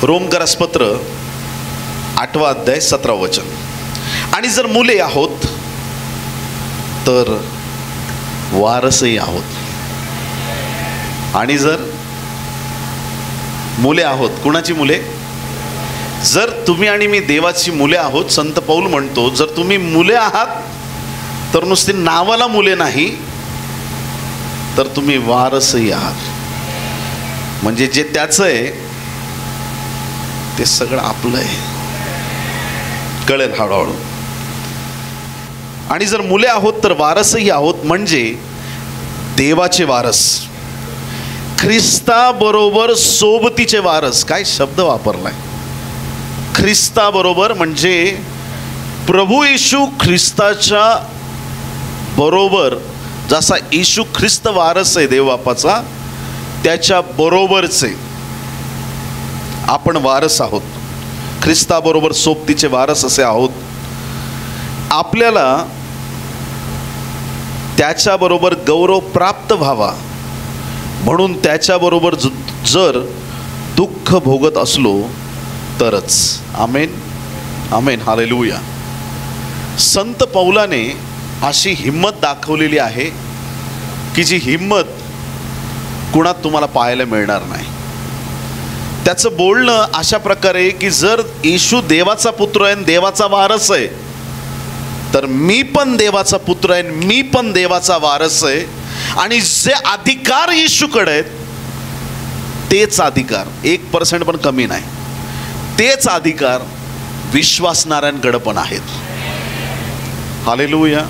रोमकरासपत्र 8वा अध्याय 17वे वचन. आणि जर मुले आहोत तर वारसही आहोत. आणि जर मुले आहोत, कुणाची मुले? जर तुम्ही आणि मी देवाची मुले आहोत. संत पौल म्हणतो जर तुम्ही मुले आहात तर नुसती नावाला मुले नाही, तर तुम्ही वारसही आहात. म्हणजे जे त्याचं आहे ते सगळं आपलं आहे. कळेल हळूहळू. आणि जर मुले आहोत तर वारसही आहोत, म्हणजे देवाचे वारस, ख्रिस्ताबरोबर सोबतीचे वारस. काय शब्द वापरलाय, ख्रिस्ताबरोबर. म्हणजे प्रभू येशू ख्रिस्ताच्या बरोबर जसा येशू ख्रिस्त वारस आहे देव बापाचा, त्याच्या बरोबरचे आपण वारस आहोत. ख्रिस्ताबरोबर सोबतीचे वारस असे आहोत. आपल्याला त्याच्याबरोबर गौरव प्राप्त व्हावा म्हणून त्याच्याबरोबर जर दुःख भोगत असलो तरच. आमेन, आमेन, हालेलुया. संत पौलाने अशी हिम्मत दाखवलेली आहे की जी हिम्मत कुणात तुम्हाला पाहायला मिळणार नाही. त्याचं बोलणं अशा प्रकारे की जर येशू देवाचा पुत्र आहे, देवाचा वारस आहे, तर मी पण देवाचा पुत्र आहे, मी पण देवाचा वारस आहे. आणि जे अधिकार येशूकडे आहेत तेच अधिकार 1% पण कमी नाही, तेच अधिकार विश्वासणाऱ्यांकडे पण आहेत. हालेलुया.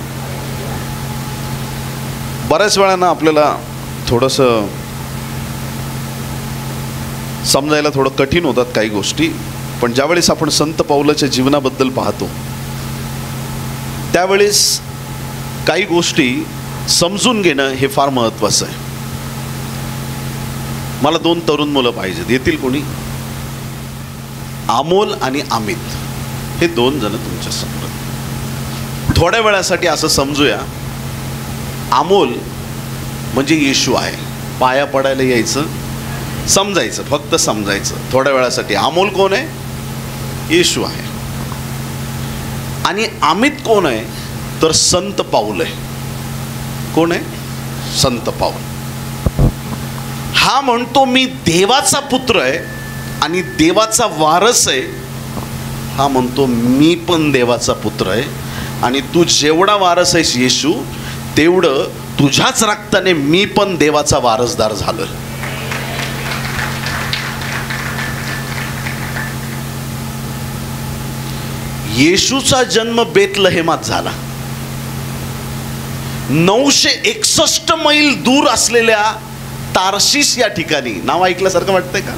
बऱ्याच वेळानं आपल्याला थोडंसं समजायला थोडं कठीण होतात काही गोष्टी, पण ज्यावेळेस आपण संत पौलाच्या जीवनाबद्दल पाहतो त्यावेळेस काही गोष्टी समजून घेणं हे फार महत्त्वाचं आहे. मला 2 तरुण मुलं पाहिजेत. येतील कोणी? अमोल आणि अमित, हे 2 जण तुमच्या समोर. थोड्या वेळासाठी असं समजूया, अमोल म्हणजे येशू आहे. पाया पडायला यायचं, समजायचं, फक्त समजायचं थोड्या वेळासाठी. अमोल कोण आहे? येशू आहे. आणि अमित कोण आहे? तर संत पाऊल आहे. कोण आहे? संत पाऊल. हा म्हणतो मी देवाचा पुत्र आहे आणि देवाचा वारस आहे. हा म्हणतो मी पण देवाचा पुत्र आहे आणि तू जेवढा वारस आहेस येशू, तेवढं तुझ्याच रक्ताने मी पण देवाचा वारसदार झालोय. येशूचा जन्म बेथलेहेमात झाला. 961 मैल दूर असलेल्या तार्शिश या ठिकाणी. नाव ऐकल्यासारखं वाटतंय का?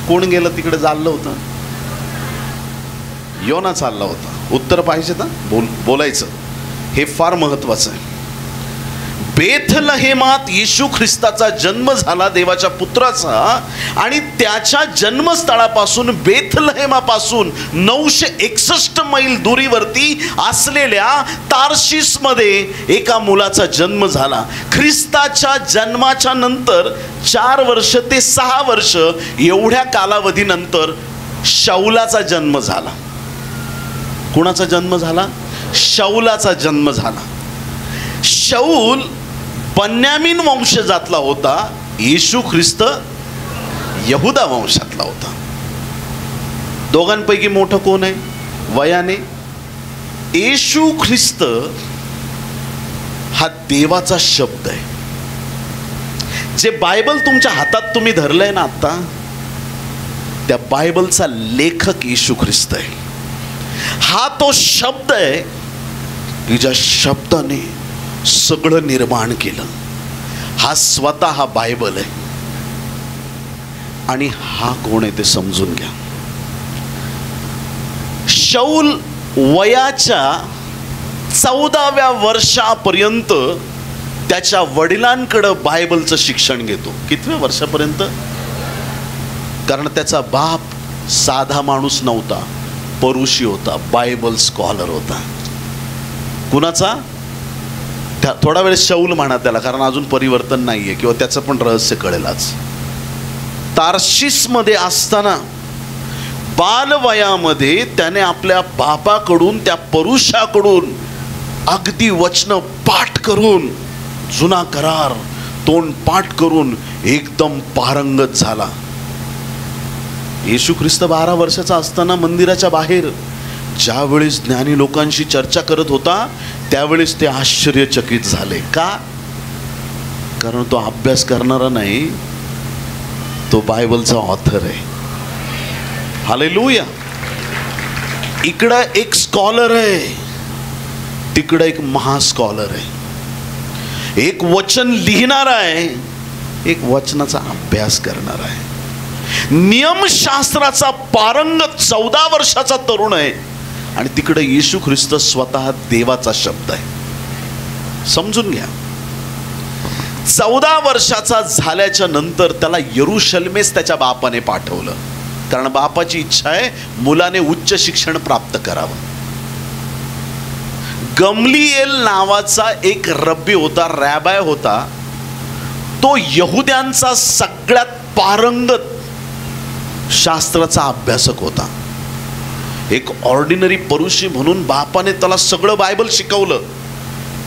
कोण गेलं तिकडे? चाललं होतं योना, चालला होता. उत्तर पाहिजे तर बोलायचं. हे फार महत्वाचं आहे. बेथलेहेमात येशू ख्रिस्ताचा जन्म झाला, देवाच्या पुत्राचा. आणि त्याच्या जन्मस्थळापासून बेथलेहेमापासून 961 मैल दुरीवरती असलेल्या तार्शिसमध्ये एका मुलाचा जन्म झाला. ख्रिस्ताच्या जन्माच्या नंतर 4 वर्ष ते 6 वर्ष एवढ्या कालावधीनंतर शाऊलाचा जन्म झाला. कुणाचा जन्म झाला? शाऊलाचा जन्म झाला. शाऊल बन्यामीन वंशजातला होता, येशू ख्रिस्त यहुदा वंशातला होता. दोघांपैकी मोठं कोण आहे वयाने? येशू ख्रिस्त हा देवाचा शब्द आहे. जे बायबल तुमच्या हातात तुम्ही धरलंय ना आता, त्या बायबलचा लेखक येशू ख्रिस्त आहे. हा तो शब्द आहे की ज्या शब्दाने सगळं निर्माण केलं. हा स्वतः हा बायबल आहे. आणि हा कोण आहे ते समजून घ्या. शाऊल वयाच्या 14व्या वर्षापर्यंत त्याच्या वडिलांकडे बायबलचं शिक्षण घेतो. कितव्या वर्षापर्यंत? कारण त्याचा बाप साधा माणूस नव्हता, परुषी होता, बायबल स्कॉलर होता. कुणाचा? थोडा वेळ शाऊल म्हणा त्याला, कारण अजून परिवर्तन नाहीये किंवा त्याचं पण रहस्य कळेल आज. तार्शिसमध्ये असताना बालवयामध्ये त्याने आपल्या बापाकडून, त्या पुरुषाकडून अगदी वचन पाठ करून, जुना करार तोंड पाठ करून एकदम पारंगत झाला. येशू ख्रिस्त 12 वर्षाचा असताना मंदिराच्या बाहेर ज्यावेळेस ज्ञानी लोकांशी चर्चा करत होता त्यावेळेस ते आश्चर्यचकित झाले. का? कारण तो अभ्यास करणारा नाही, तो बायबलचा ऑथर आहे. हालेलुया. इकडं एक स्कॉलर आहे, तिकडं एक महास्कॉलर आहे. एक वचन लिहिणारा आहे, एक वचनाचा अभ्यास करणार आहे. नियमशास्त्राचा पारंगत 14 वर्षाचा तरुण आहे आणि तिकडे येशू ख्रिस्त स्वतः देवाचा शब्द आहे. समजून घ्या. 14 वर्षाचा झाल्याच्या नंतर त्याला यरूशलेमेस त्याच्या बापाने पाठवलं, कारण बापाची इच्छा आहे मुलाने उच्च शिक्षण प्राप्त करावं. गमलीएल नावाचा एक रब्बी होता, रॅबाय होता. तो यहुद्यांचा सगळ्यात पारंगत शास्त्राचा अभ्यासक होता. एक ऑर्डिनरी परुषी म्हणून बापाने त्याला सगळं बायबल शिकवलं,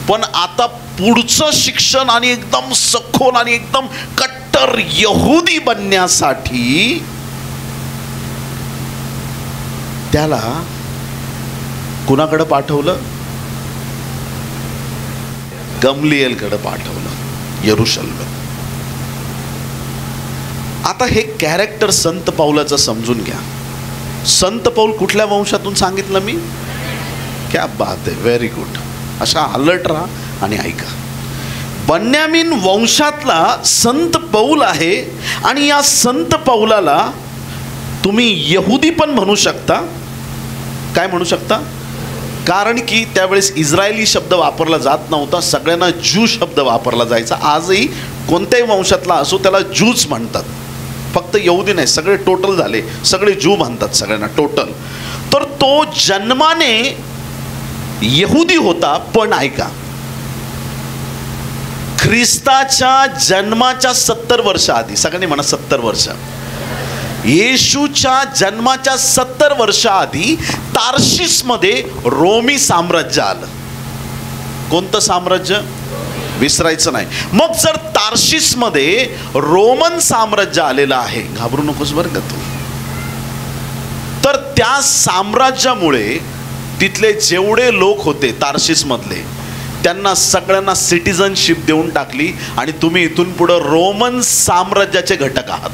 पण आता पुढचं शिक्षण आणि एकदम सखोल आणि एकदम कट्टर यहुदी बनण्यासाठी त्याला कुणाकडे पाठवलं? गमलीएलकडे पाठवलं, यरूशलेम. आता हे कॅरेक्टर संत पौलाचं समजून घ्या. संत पौल कुठल्या वंशातून सांगितलं मी? क्या बात आहे, व्हेरी गुड. अशा अलर्ट राहा आणि ऐका. बन्यामीन वंशातला संत पौल आहे आणि या संत पौलाला तुम्ही यहुदी पण म्हणू शकता. काय म्हणू शकता? कारण की त्यावेळेस इस्रायली शब्द वापरला जात नव्हता, सगळ्यांना ज्यू शब्द वापरला जायचा. आजही कोणत्याही वंशातला असो त्याला ज्यूच म्हणतात. फक्त यहुदी नाही, सगळे टोटल झाले, सगळे ज्यू म्हणतात सगळ्यांना टोटल. तर तो जन्माने यहुदी होता, पण ऐका, ख्रिस्ताच्या जन्माच्या 70 वर्ष आधी, सगळ्यांनी म्हणा 70 वर्ष, येशूच्या जन्माच्या 70 वर्ष आधी तार्शिसमध्ये रोमी साम्राज्य आलं. कोणतं साम्राज्य? विसरायचं नाही. मग जर तार्शिसमध्ये रोमन साम्राज्य आलेलं आहे, घाबरू नकोस बरं का तू, तर त्या साम्राज्यामुळे तिथले जेवढे लोक होते तार्शिसमधले त्यांना सगळ्यांना सिटिझनशिप देऊन टाकली आणि तुम्ही इथून पुढे रोमन साम्राज्याचे घटक आहात.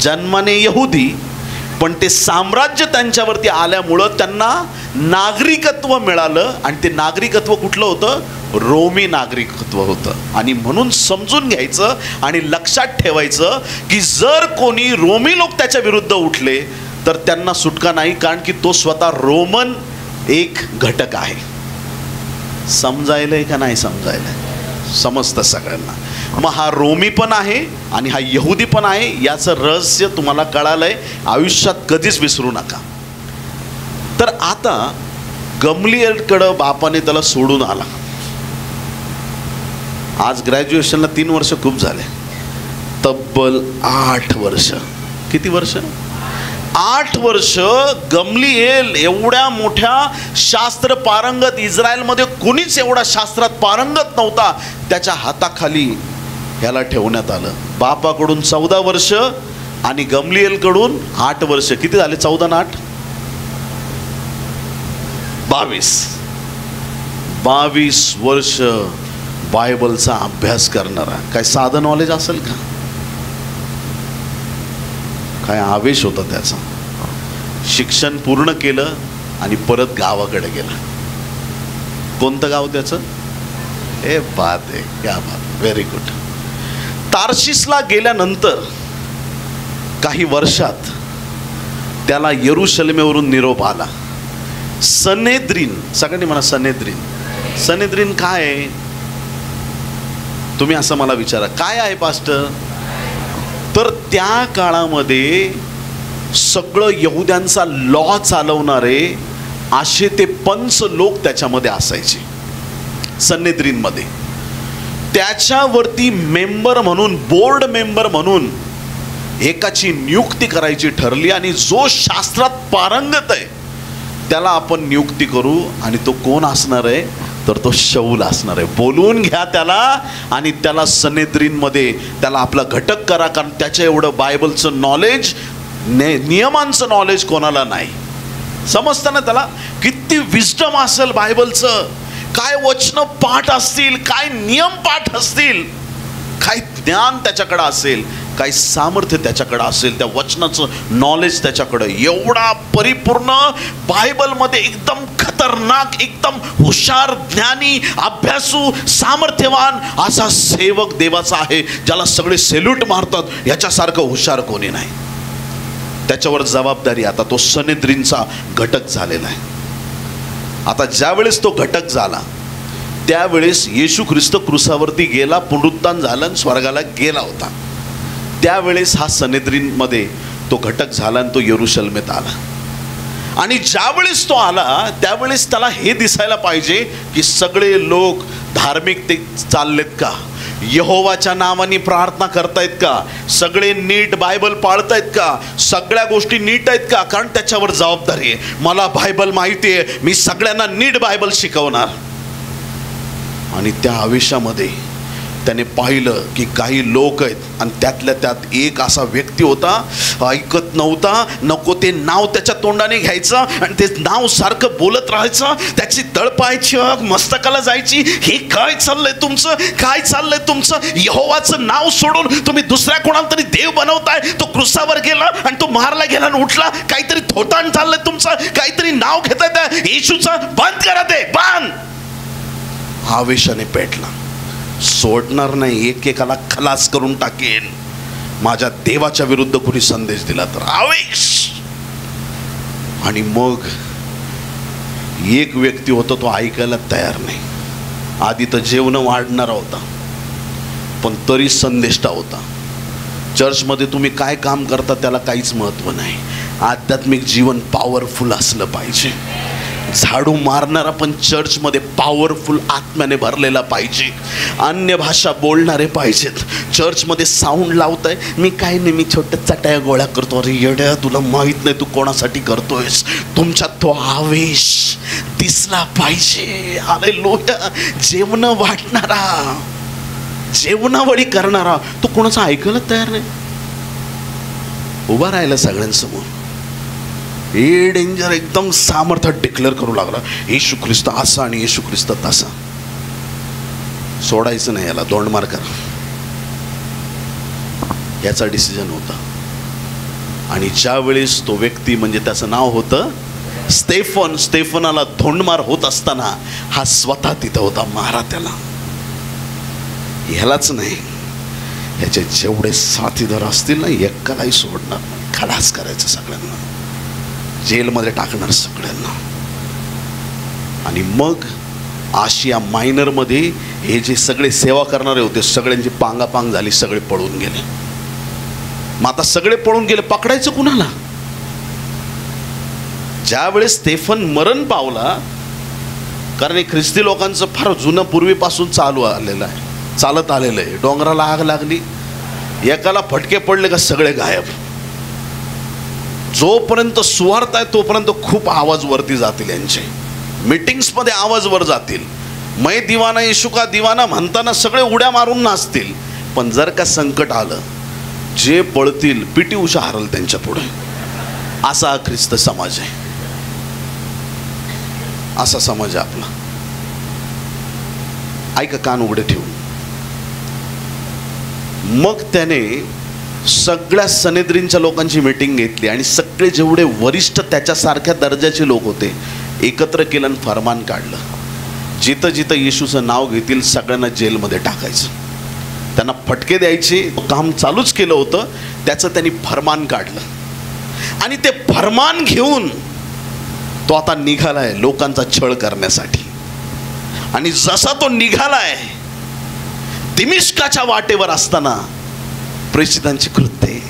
जन्माने यहुदी, पण ते साम्राज्य त्यांच्यावरती आल्यामुळं त्यांना नागरिकत्व मिळालं आणि ते नागरिकत्व कुठलं होतं? रोमी नागरिकत्व होतं. आणि म्हणून समजून घ्यायचं आणि लक्षात ठेवायचं की जर कोणी रोमी लोक त्याच्या विरुद्ध उठले तर त्यांना सुटका नाही, कारण की तो स्वतः रोमन एक घटक आहे. समजायलंय का नाही समजायलंय? समजतं सगळ्यांना. मग हा रोमी पण आहे आणि हा यहुदी पण आहे, याचं रहस्य तुम्हाला कळालंय, आयुष्यात कधीच विसरू नका. तर आता गमलीएलकडं बापाने त्याला सोडून आला. आज ग्रॅज्युएशनला 3 वर्ष खूप झाले, तब्बल 8 वर्ष. किती वर्ष? 8 वर्ष गमलीएल एवढ्या मोठ्या शास्त्र पारंगत, इस्रायलमध्ये कोणीच एवढा शास्त्रात पारंगत नव्हता, त्याच्या हाताखाली ह्याला ठेवण्यात आलं. बापाकडून 14 वर्ष आणि गमलीएलकडून 8 वर्ष. किती झाले? 14 आणि 8 22 वर्ष बायबलचा अभ्यास करणारा. काय साधं नॉलेज असेल का? काय आवेश होता त्याचा. शिक्षण पूर्ण केलं आणि परत गावाकडे गेला. कोणतं गाव त्याचं? ए बात आहे, क्या बात, व्हेरी गुड. तार्शिसला गेल्यानंतर काही वर्षात त्याला यरूशलेमेवरून निरोप आला. सनेद्रीन, सगळ्यांनी म्हणा सनेद्रीन. सनेद्रीन काय आहे? तुम्ही असं मला विचारा, काय आहे पास्टर? तर त्या काळामध्ये सगळं यहुद्यांचा लॉ चालवणारे असे ते पंच लोक त्याच्यामध्ये असायचे, सनेद्रीनमध्ये. त्याच्यावरती मेंबर म्हणून, बोर्ड मेंबर म्हणून एकाची नियुक्ती करायची ठरली. आणि जो शास्त्रात पारंगत आहे त्याला आपण नियुक्ती करू. आणि तो कोण असणार आहे? तर तो शौल असणार आहे. बोलवून घ्या त्याला आणि त्याला सनेद्रीनमध्ये त्याला आपला घटक करा, कारण त्याच्या एवढं बायबलचं नॉलेज, नियमांचं नॉलेज कोणाला नाही. समजतं ना त्याला? किती विस्डम असेल बायबलचं, काय वचन पाठ असतील, काय नियम पाठ असतील, काय ज्ञान त्याच्याकडे असेल, काय सामर्थ्य त्याच्याकडे असेल, त्या वचनाचं नॉलेज त्याच्याकडे एवढा परिपूर्ण. बायबलमध्ये एकदम खतरनाक, एकदम हुशार, ज्ञानी, अभ्यासू, सामर्थ्यवान असा सेवक देवाचा आहे, ज्याला सगळे सेल्यूट मारतात. याच्यासारखं हुशार कोणी नाही. त्याच्यावर जबाबदारी. आता तो सनेद्रीनचा घटक झालेला आहे. आता ज्यावेळेस तो घटक झाला त्यावेळेस येशू ख्रिस्त क्रूसावरती गेला, पुनरुत्थान झालं आणि स्वर्गाला गेला होता. त्यावेळेस हा सनेद्रीनमध्ये तो घटक झाला आणि तो यरूशलेमेत आला. आणि ज्यावेळेस तो आला त्यावेळेस त्याला हे दिसायला पाहिजे की सगळे लोक धार्मिक ते चाललेत का, यहोवाच्या नावाने प्रार्थना करतायत का, सगळे नीट बायबल पाळतायत का, सगळ्या गोष्टी नीट आहेत का. कारण त्याच्यावर जबाबदारी आहे. मला बायबल माहिती आहे, मी सगळ्यांना नीट बायबल शिकवणार. आणि त्या आवेशामध्ये त्याने पाहिलं की काही लोक आहेत आणि त्यातल्या त्यात एक असा व्यक्ती होता, ऐकत नव्हता. नको ते नाव त्याच्या तोंडाने घ्यायचं आणि ते नाव सारखं बोलत राहायचं. त्याची तळपायची, मस्तकाला जायची. हे काय चाललंय तुमचं, काय चाललंय तुमचं? यहोवाचं नाव सोडून तुम्ही दुसऱ्या कोणाला तरी देव बनवताय. तो क्रूसावर गेला आणि तो मारला गेला आणि उठला. काहीतरी थोतांड चाललंय तुमचं, काहीतरी नाव घेताय त्या येशूचं. बंद करा ते, बंद. आवेशाने पेटला. सोडणार नाही, एकेकाला खलास करून टाकेन माझ्या देवाच्या विरुद्ध कुणी संदेश दिला तर. आवेश. आणि मग एक व्यक्ती होता, तो ऐकायला तयार नाही. आधी तर जेवण वाढणारा होता पण तरी संदेष्टा होता. चर्चमध्ये तुम्ही काय काम करता त्याला काहीच महत्त्व नाही. आध्यात्मिक जीवन पॉवरफुल असलं पाहिजे. झाडू मारणारा पण चर्चमध्ये पॉवरफुल आत्म्याने भरलेला पाहिजे. अन्य भाषा बोलणारे पाहिजेत. चर्चमध्ये साऊंड लावताय, मी काय नाही, मी छोट्या चटाया गोळ्या करतो. अरे येड्या, तुला माहीत नाही तू कोणासाठी करतोयस. तुमच्यात तो आवेश दिसला पाहिजे. हालेलुया. जेवण वाटणारा, जेवणावळी करणारा, तो कोणाचं ऐकायला तयार नाही. उभा राहिला सगळ्यांसमोर. हे डेंजर. एकदम सामर्थ्य डिक्लेअर करू लागला, येशू ख्रिस्त असा आणि येशू ख्रिस्त तसा. सोडायचं नाही याला, दोंडमार करा, याचा डिसिजन होता. आणि ज्यावेळेस तो व्यक्ती, म्हणजे त्याचं नाव होतं स्तेफन, स्तेफनाला धोंडमार होत असताना हा स्वतः तिथं होता. मारा त्याला. ह्यालाच नाही, ह्याचे जेवढे साथीदार असतील ना, एकालाही सोडणार नाही. खलास करायचं सगळ्यांना, जेलमध्ये टाकणार सगळ्यांना. आणि मग आशिया मायनरमध्ये हे जे सगळे सेवा करणारे होते सगळ्यांची पांगापांग झाली. सगळे पळून गेले. मग आता सगळे पळून गेले, पकडायचं कुणाला? ज्यावेळेस स्तेफन मरण पावला, कारण हे ख्रिस्ती लोकांचं फार जुनं पूर्वीपासून चालू आलेलं आहे, चालत आलेलं आहे. डोंगराला आग लागली, एकाला फटके पडले का सगळे गायब. जोपर्यंत सुवार्थ आहे तोपर्यंत खूप आवाज वरती जातील. यांचे मीटिंग्समध्ये आवाज वर जातील. मै दिवाना येशू का दिवाना म्हणताना सगळे उड्या मारून नाचतील. पण जर का संकट आलं, जे पळतील पीटी उषा हरल त्यांच्या पुढे. असा ख्रिस्त समाज आहे, असा समाज आहे आपला. ऐका कान उघडे ठेवून. मग त्याने सगळ्या सनेद्रीनच्या लोकांची मीटिंग घेतली आणि सगळे जेवढे वरिष्ठ त्याच्यासारख्या दर्जाचे लोक होते एकत्र केलं आणि फरमान काढलं, जिथं जिथं येशूचं नाव घेतील सगळ्यांना जेलमध्ये टाकायचं, त्यांना फटके द्यायचे. काम चालूच केलं होतं त्याचं त्यांनी फरमान काढलं. आणि ते फरमान घेऊन तो आता निघालाय लोकांचा छळ करण्यासाठी. आणि जसा तो निघालाय, दिमिश्काच्या वाटेवर असताना प्रेषितांची कृत्ये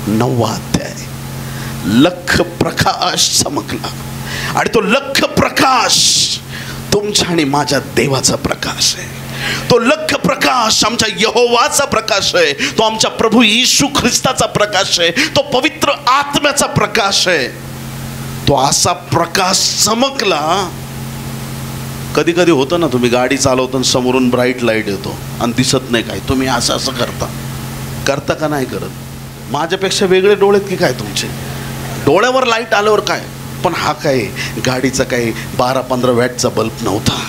9 अध्याय, लख प्रकाश चमकला. आणि तो लख प्रकाश तुमच्या आणि माझ्या देवाचा प्रकाश आहे. तो लख प्रकाश आमच्या यहोवाचा प्रकाश आहे, तो आमच्या प्रभू येशू ख्रिस्ताचा प्रकाश आहे, तो पवित्र आत्म्याचा प्रकाश आहे. तो असा प्रकाश चमकला. कधी कधी होतं ना, तुम्ही गाडी चालवताना समोरून ब्राईट लाईट येतो आणि दिसत नाही काय, तुम्ही असं असं करता का नाही करत? माझ्यापेक्षा वेगळे डोळे की काय तुमचे? डोळ्यावर लाईट आल्यावर काय, पण हा काय गाडीचा काही 12-15 वॅटचा बल्ब नव्हता,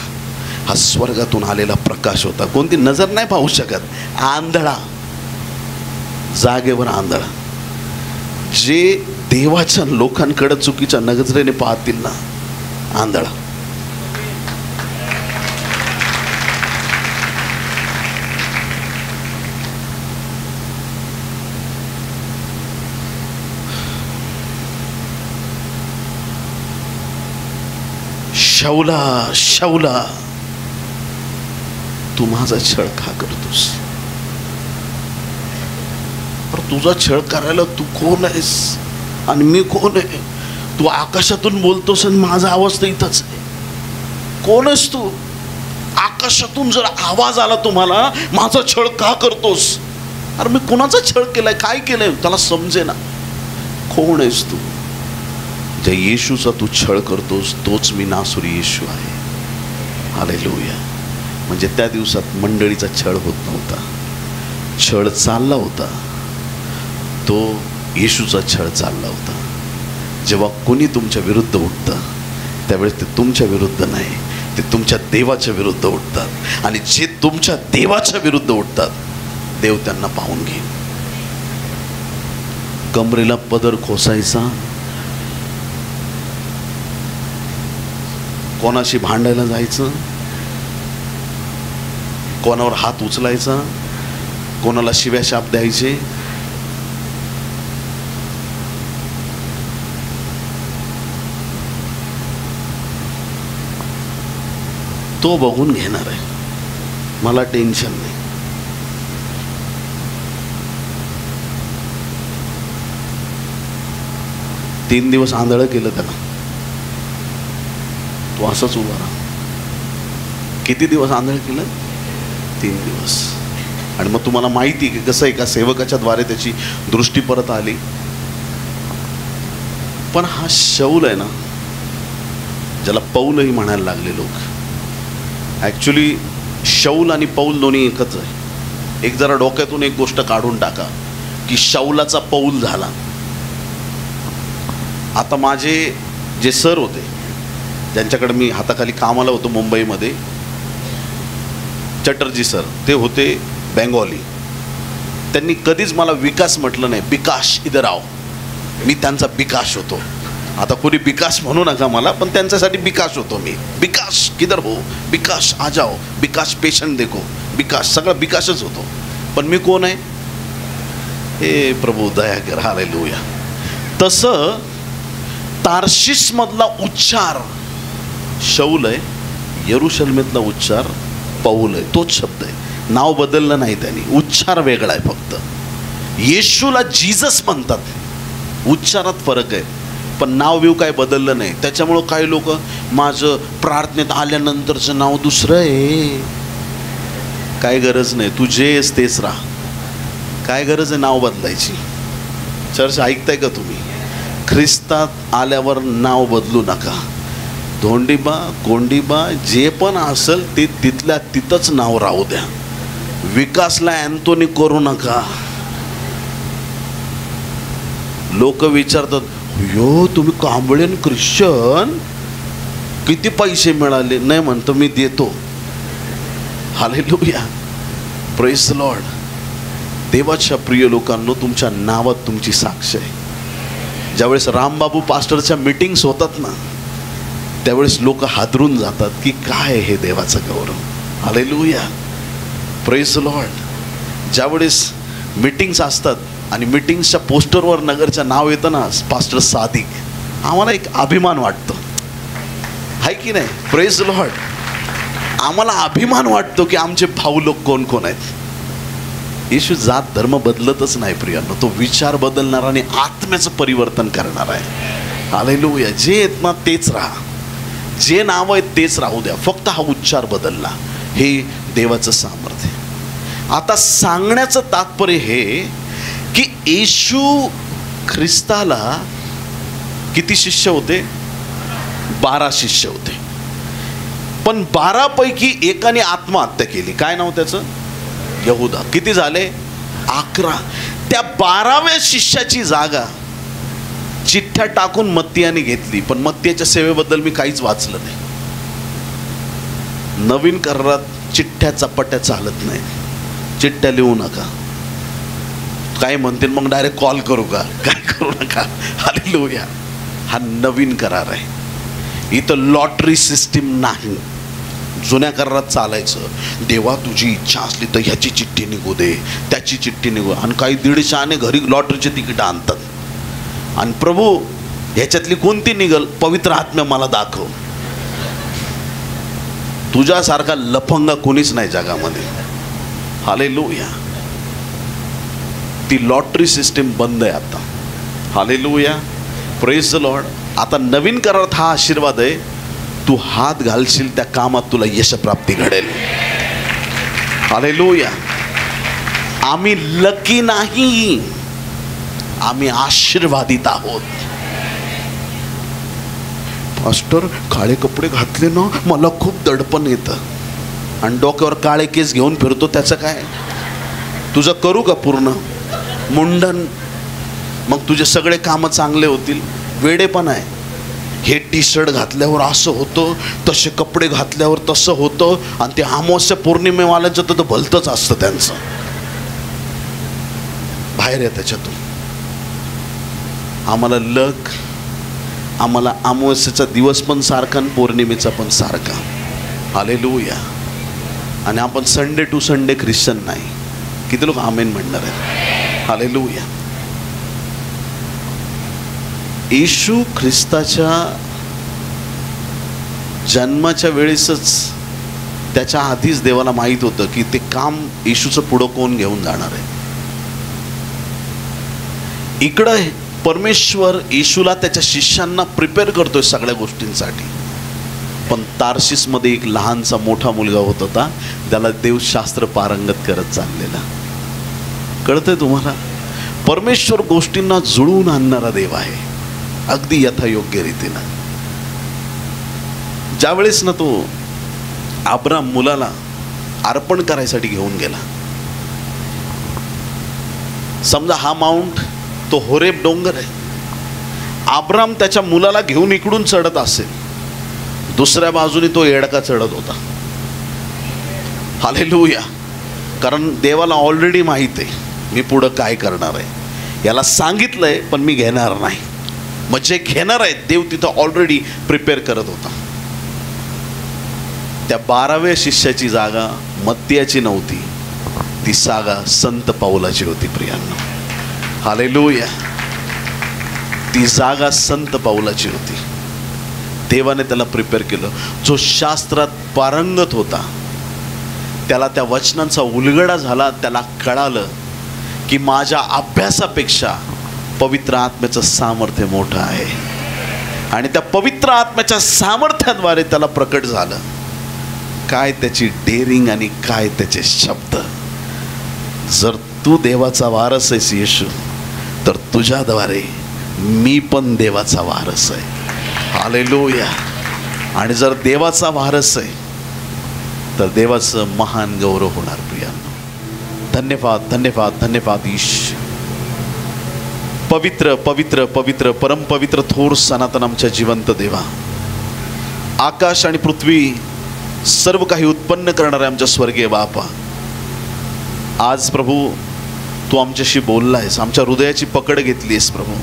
हा स्वर्गातून आलेला प्रकाश होता. कोणती नजर नाही पाहू शकत, आंधळा, जागेवर आंधळा. जे देवाच्या लोकांकडे चुकीच्या नजरेने पाहतील ना, आंधळा. शाऊला, शाऊला, तू माझा छळ का करतोस? तुझा छळ करायला तू कोण आहेस आणि मी कोण आहे? तू आकाशातून बोलतोस आणि माझा आवाज तर इथंच आहे. कोण आहेस तू? आकाशातून जर आवाज आला तुम्हाला, माझा छळ का करतोस? अरे मी कोणाचा छळ केलाय, काय केलंय त्याला समजे ना. कोण आहेस तू? ज्या येशूचा तू छळ करतोस तोच मी नासुरी येशू आहे. हालेलुया. म्हणजे त्या दिवसात मंडळीचा छळ होत नव्हता, छळ चालला होता, तो येशूचा छळ चालला होता. जेव्हा कोणी तुमच्या विरुद्ध उठतं त्यावेळेस ते तुमच्या विरुद्ध नाही, ते तुमच्या देवाच्या विरुद्ध उठतात. आणि जे तुमच्या देवाच्या विरुद्ध उठतात, देव त्यांना पाहून घेईल. कमरेला पदर खोसायचा, कोणाशी भांडायला जायचं, कोणावर हात उचलायचा, कोणाला शिव्या शाप द्यायचे, तो बघून घेणार आहे. मला टेन्शन नाही. तीन दिवस आंधळं केलं त्याला, तो असंच उभा राहा. किती दिवस आंधळं केलं? 3 दिवस. आणि मग तुम्हाला माहिती की कसं एका सेवकाच्या द्वारे त्याची दृष्टी परत आली. पण हा शौल आहे ना, ज्याला पौलही म्हणायला लागले लोक, ॲक्च्युली शौल आणि पौल दोन्ही एकच आहे. एक जरा डोक्यातून एक गोष्ट काढून टाका की शौलाचा पौल झाला. आता माझे जे सर होते, ज्यांच्याकडे मी हाताखाली कामाला होतो मुंबईमध्ये, चटर्जी सर, ते होते बेंगॉली. त्यांनी कधीच मला विकास म्हटलं नाही. बिकाश इधर आओ. मी त्यांचा बिकाश होतो. आता कोणी बिकाश म्हणू नका मला, पण त्यांच्यासाठी बिकाश होतो मी. बिकाश किधर हो, बिकाश आ जाओ, बिकाश पेशंट देखो, बिकाश, सगळं बिकाशच होतो. पण मी कोण आहे? हे प्रभू दया कर. हालेलुया. तसं तार्शिश मधला उच्चार शौल आहे, यरुशलेमेतला उच्चार पौल आहे. तोच शब्द आहे, नाव बदललं नाही त्यांनी, उच्चार वेगळा आहे फक्त. येशूला जीसस म्हणतात, उच्चारात फरक आहे, पण नाव बिव काय बदललं नाही. त्याच्यामुळं काही लोक, माझं प्रार्थनेत आल्यानंतरचं नाव दुसरं आहे. काय गरज नाही, तू जे आहेस तेच राहा. काय गरज आहे नाव बदलायची? चर्च ऐकताय का तुम्ही? ख्रिस्तात आल्यावर नाव बदलू नका. धोंडीबा, कोंडीबा, जे पण असेल ते तिथल्या तिथंच नाव राहू द्या. विकासला अँथोनी करू नका. लोक विचारतात, यो तुम्ही कांबळेन ख्रिश्चन, किती पैसे मिळाले? नाही म्हणतो, मी देतो. Hallelujah, praise the Lord. देवाच्या प्रिय लोकांनो, तुमच्या नावात तुमची साक्ष आहे. ज्यावेळेस रामबाबू पास्टरच्या मीटिंग्स होतात ना, त्यावेळेस लोक हादरून जातात की काय हे देवाचं गौरव. Hallelujah, praise the lord. ज्यावेळेस मीटिंग्स असतात आणि मीटिंग्सच्या पोस्टरवर नगरचं नाव येतं ना, पास्टर सादिक, आम्हाला एक अभिमान वाटतो, आहे की नाही? Praise the Lord. आम्हाला अभिमान वाटतो की आमचे भाऊ लोक कोण कोण आहेत. येशू जात धर्म बदलतच नाही प्रियांनो, तो विचार बदलणार आणि आत्म्याचं परिवर्तन करणार आहे. हालेलुया. जे आहेत ना तेच राहा, जे नाव आहेत तेच राहू द्या, फक्त हा उच्चार बदलला. हे देवाचं सामर्थ्य. आता सांगण्याचं तात्पर्य हे की येशू ख्रिस्ताला किती शिष्य होते? 12 शिष्य होते. पण 12 पैकी एकाने आत्महत्या केली. काय नाव त्याचं? यहुदा. किती झाले? 11. त्या 12व्या शिष्याची जागा चिठ्ठ्या टाकून मत्तियाने घेतली. पण मत्तियाच्या सेवेबद्दल मी काहीच वाचलं नाही. नवीन करारात चिठ्ठ्या चपाट्या चालत नाही. चिठ्ठ्या लिहू नका. काय म्हणतील मग डायरेक्ट कॉल करू का? काय करू नका. हालेलुया. हा नवीन करार आहे. इथं लॉटरी सिस्टीम नाही. जुन्या करारात चालायचं, देवा तुझी इच्छा असली तर ह्याची चिठ्ठी निघू दे, त्याची चिठ्ठी निघू. आणि काही 150 घरी लॉटरीचे तिकीट आणतात. आणि प्रभू ह्याच्यातली कोणती निघल? पवित्र आत्म्या मला दाखव. तुझ्यासारखा लफंगा कोणीच नाही जगामध्ये. हालेलुया. ती लॉटरी सिस्टीम बंद आहे आता. हालेलुया. Praise the Lord. आता नवीन करारात हा आशीर्वाद आहे, तू हात घालशील त्या कामात तुला यशप्राप्ती घडेल. हालेलुया. आम्ही लकी नाही, आम्ही आशीर्वादित आहोत. पास्टर काळे कपडे घातले ना मला खूप दडपण येतं, आणि डोक्यावर काळे केस घेऊन फिरतो, त्याचं काय? तुझं करू का पूर्ण मुंडन? मग तुझे सगळे कामं चांगले होतील. वेडेपण आहे. हे टी शर्ट घातल्यावर असं होतं, तसे कपडे घातल्यावर तसं होतं, आणि ते अमावस्या पौर्णिमेवाल्याचं तर भलतंच असतं त्यांचं. बाहेर आहे त्याच्यातून. आम्हाला लक, आम्हाला अमावस्याचा दिवस पण सारखा आणि पौर्णिमेचा पण सारखा. हालेलुया. आणि आपण संडे टू संडे ख्रिश्चन नाही. किती लोक आमेन म्हणणार आहेत? हालेलुया. येशू ख्रिस्ताच्या जन्माच्या वेळेसच त्याच्या आधीच देवाला माहीत होतं की ते काम येशूचं पुढं कोण घेऊन जाणार आहे. इकडं परमेश्वर येशूला त्याच्या शिष्यांना प्रिपेअर करतोय सगळ्या गोष्टींसाठी. पण तार्शिसमध्ये एक लहानसा मोठा मुलगा होत होता, त्याला देवशास्त्र पारंगत करत चाललेला. कळतंय तुम्हाला? परमेश्वर गोष्टींना जुळवून आणणारा देव आहे, अगदी यथायोग्य रीतीनं. ज्यावेळेस ना तो अब्राम मुलाला अर्पण करायसाठी घेऊन गेला. समजा हा माउंट, तो होरेब डोंगर आहे. अब्राम त्याच्या मुलाला घेऊन इकडून चढत असेल, दुसऱ्या बाजूने तो येडका चढत होता. हालेलुया. कारण देवाला ऑलरेडी माहित आहे मी पुढं काय करणार आहे. याला सांगितलंय पण मी घेणार नाही. म्हणजे घेणार आहेत देव तिथं ऑलरेडी प्रिपेअर करत होता. त्या 12व्या शिष्याची जागा मत्तियाची नव्हती, ती जागा संत पाऊलाची होती. प्रियांनो, हालेलुया. ती जागा संत पाऊलाची होती. देवाने त्याला प्रिपेअर केलं. जो शास्त्रात पारंगत होता, त्याला त्या वचनांचा उलगडा झाला. त्याला कळालं की माझ्या अभ्यासापेक्षा पवित्र आत्म्याचं सामर्थ्य मोठं आहे. आणि त्या पवित्र आत्म्याच्या सामर्थ्याद्वारे त्याला प्रकट झालं काय त्याची डेअरिंग आणि काय त्याचे शब्द. जर तू देवाचा वारस आहेस येशू, तर तुझ्याद्वारे मी पण देवाचा वारस आहे. हालेलुया. आणि जर देवाचा वारस आहे तर देवाचं महान गौरव होणार. प्रियांनो, धन्यवाद धन्यवाद धन्यवाद ईश. पवित्र पवित्र पवित्र परमपवित्र थोर सनातन आमच्या जिवंत देवा, आकाश आणि पृथ्वी सर्व काही उत्पन्न करणारे आमच्या स्वर्गीय बापा, आज प्रभू तू आमच्याशी बोललायस, आमच्या हृदयाची पकड घेतलीस. प्रभू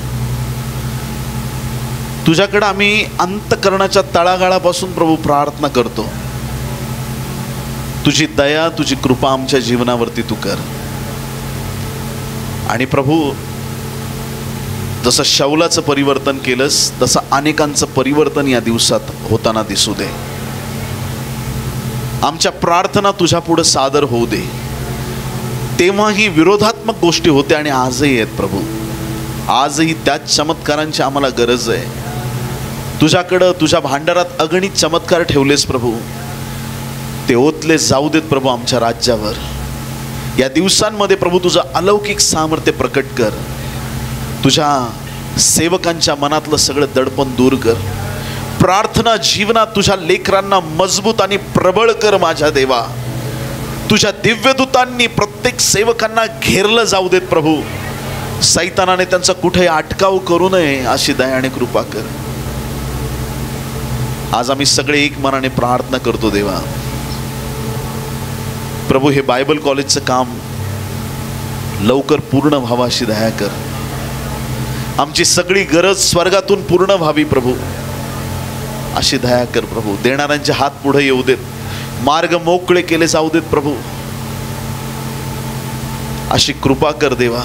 तुझ्याकडे आम्ही अंतःकरणाच्या तळागाळापासून प्रभू प्रार्थना करतो. तुझी दया, तुझी कृपा आमच्या जीवनावरती तू कर. आणि प्रभू जसं शौलाचं परिवर्तन केलंस तसं अनेकांचं परिवर्तन या दिवसात होताना दिसू दे. आमच्या प्रार्थना तुझ्या पुढे सादर होऊ दे. तेव्हाही विरोधात्मक गोष्टी होत्या आणि आजही आहेत प्रभू. आजही त्याच चमत्कारांची आम्हाला गरज आहे. तुझ्याकडं तुझ्या भांडारात अगणित चमत्कार ठेवलेस प्रभू. ते ओतले जाऊ देत प्रभू आमच्या राज्यावर. या दिवसांमध्ये प्रभू तुझं अलौकिक सामर्थ्य प्रकट कर. तुझ्या सेवकांच्या मनातलं सगळं दडपण दूर कर. प्रार्थना जीवनात तुझ्या लेकरांना मजबूत आणि प्रबळ कर माझ्या देवा. तुझ्या दिव्यदूतांनी प्रत्येक सेवकांना घेरलं जाऊ देत प्रभू. सैतानाने त्यांचा कुठे अटकाव करू नये अशी दया आणि कृपा कर. आज आम्ही सगळे एक मनाने प्रार्थना करतो देवा. प्रभू हे बायबल कॉलेजचं काम लवकर पूर्ण व्हावं अशी दया कर. आमची सगळी गरज स्वर्गातून पूर्ण व्हावी प्रभू अशी दया कर प्रभू. देणाऱ्यांचे हात पुढे येऊ देत. मार्ग मोकळे केले जाऊ देत प्रभू अशी कृपा कर देवा.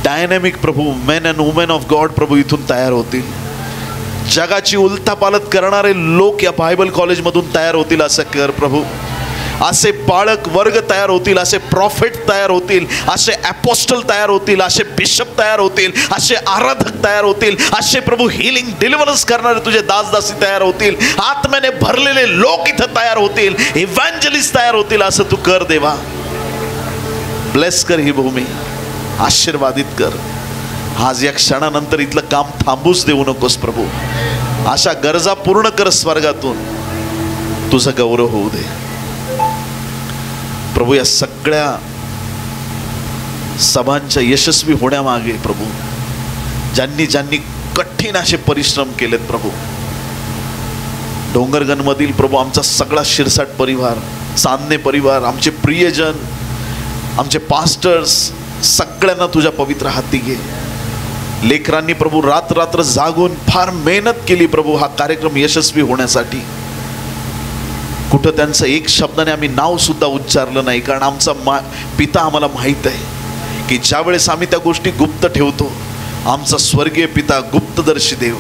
डायनॅमिक प्रभू men and women of God प्रभू इथून तयार होतील. जगाची उलथापालथ करणारे लोक या बायबल कॉलेजमधून तयार होतील असं कर प्रभू. असे पाळक वर्ग तयार होतील, असे प्रॉफिट तयार होतील, असे अपोस्टल तयार होतील, असे बिशप तयार होतील, असे आराधक तयार होतील, असे प्रभू हिलिंग डिलिव्हरन्स करणारे तुझे दासदासी तयार होतील. आत्म्याने भरलेले लोक इथं तयार होतील. इव्हँजलिस्ट तयार होतील असं तू कर देवा. ब्लेस कर ही भूमी. आशीर्वादित कर. आज या क्षणानंतर इथलं काम थांबूच देऊ नकोस प्रभू. अशा गरजा पूर्ण कर. स्वर्गातून तुझा गौरव होऊ दे प्रभू. या सगळ्या सभांच्या यशस्वी होण्यामागे प्रभू ज्यांनी ज्यांनी कठीण असे परिश्रम केलेत प्रभू. डोंगरगणमधील प्रभू आमचा सगळा शिरसाट परिवार, चांदणे परिवार, आमचे प्रियजन, आमचे पास्टर्स, सगळ्यांना तुझ्या पवित्र हाती घे. लेकरांनी प्रभू रात्र जागून फार मेहनत केली प्रभू हा कार्यक्रम यशस्वी होण्यासाठी. कुठं त्यांचं एक शब्दाने आम्ही नाव सुद्धा उच्चारलं नाही, कारण आमचा पिता आम्हाला माहीत आहे की ज्या वेळेस आम्ही त्या गोष्टी गुप्त ठेवतो, आमचा स्वर्गीय पिता गुप्तदर्शी देव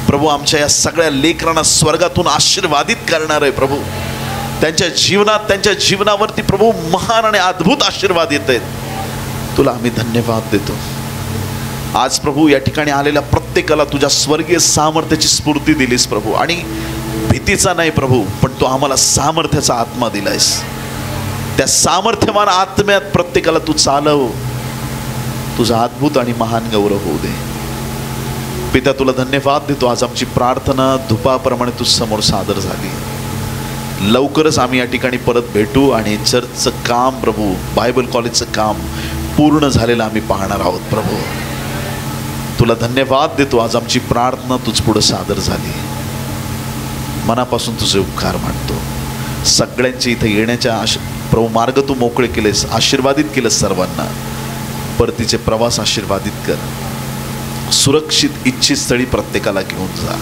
प्रभू आमच्या या सगळ्या लेकरांना स्वर्गातून आशीर्वादित करणार आहे प्रभू. त्यांच्या जीवनात, त्यांच्या जीवनावरती प्रभू महान आणि अद्भुत आशीर्वाद येत आहेत. तुला आम्ही धन्यवाद देतो. आज प्रभू या ठिकाणी आलेल्या प्रत्येकाला तुझ्या स्वर्गीय सामर्थ्याची स्फूर्ती दिलीस प्रभू. आणि भीतीचा नाही प्रभू, पण तू आम्हाला सामर्थ्याचा आत्मा दिलायस. त्या सामर्थ्यवान आत्म्यात प्रत्येकाला तू चालव. तुझा अद्भुत आणि महान गौरव होऊ दे. पिता तुला धन्यवाद देतो. आज आमची प्रार्थना धुपाप्रमाणे तुझ समोर सादर झाली. लवकरच आम्ही या ठिकाणी परत भेटू आणि चर्चचं काम प्रभू, बायबल कॉलेजचं काम पूर्ण झालेलं आम्ही पाहणार आहोत प्रभू. तुला धन्यवाद देतो. आज आमची प्रार्थना तुझ पुढे सादर झाली. मनापासून तुझे उपकार मानतो. सगळ्यांचे इथे येण्याच्या प्रभू मार्ग तू मोकळे केलेस, आशीर्वादित केलेस. सर्वांना परतीचे प्रवास आशीर्वादित कर. सुरक्षित इच्छित स्थळी प्रत्येकाला घेऊन जा.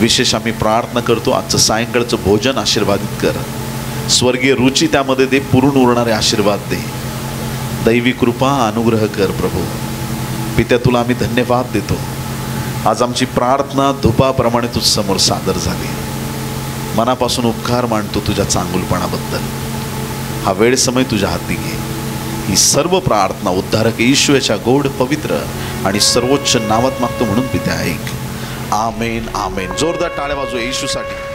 विशेष आम्ही प्रार्थना करतो आजचं सायंकाळचं भोजन आशीर्वादित कर. स्वर्गीय रुची त्यामध्ये दे. पूर्ण उरणारे आशीर्वाद दे. दैवी कृपा अनुग्रह कर प्रभू. पित्या तुला आम्ही धन्यवाद देतो. आज आमची प्रार्थना धुपाप्रमाणे तुझ समोर सादर झाली. मनापासून उपकार मानतो तुझ्या चांगुलपणाबद्दल. हा वेळ समय तुझ्या हाती घे. ही सर्व प्रार्थना उद्धारक येशूच्या गोड पवित्र आणि सर्वोच्च नावात मागतो म्हणून पित्या ऐक. आमेन आमेन. जोरदार टाळ्या वाजवा येशूसाठी.